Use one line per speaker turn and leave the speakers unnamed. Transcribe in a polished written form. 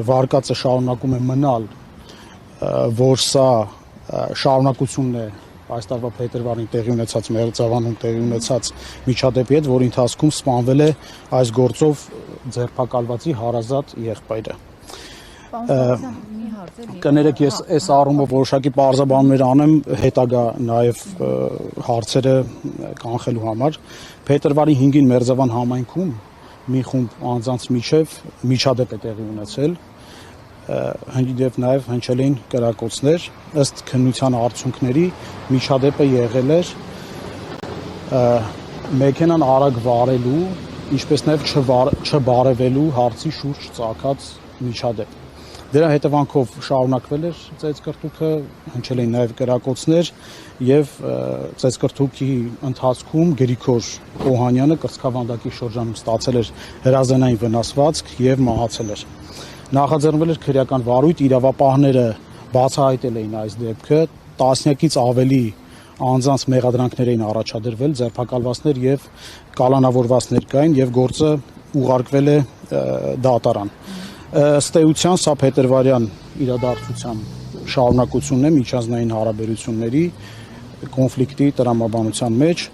Վարկածը շարունակում է մնալ, որ սա շարունակությունն է այս տարվա փետրվարին տեղի ունեցած Մեղրձավանում տեղի ունեցած միջադեպի հետ, որի ընթացքում սպանվել է այս գործով ձերբակալվածի հարազատ եղբայրը։ Կներեք, ես այս առումով որոշակի պարզաբանումներ անեմ հետագա նաև հարցերը կանխելու համար։ Փետրվարի 5-ին Մեղրձավան համայնքում մի խումբ անձանց միջև միջադեպ է տեղի ունեցել, և նաև հնչել էին կրակոցներ, ըստ քննության արդյունքների միջադեպը եղել էր մեքենան արագ վարելու, ինչպես նաև չբարևելու հարցի շուրջ ծագած միջադեպ։ Դրա հետևանքով շարունակվել էր ծեծկռտուքը, հնչել էին նաև կրակոցներ և ծեծկռտուքի ընթացքում Գրիգոր Օհանյանը կրծքավանդակի շրջանում ստացել էր հրազենային վնասվածք և մահացել էր։ Նախաձեռնվել էր քրեական վարույթ, իրավապահները բացահայտել էին այս դեպքը, տասնյակից ավելի անձանց մեղադրանքներ էին առաջադրվել, ձերբակալվածներ և կալանավորվածներ կային և գործը ուղարկվել է դատարան։ Ըստ էության սա փետրվարյան իրադարձության շարունակությունն է միջանձնային հարաբերությունների կոնֆլիկտի տրամաբանության մեջ,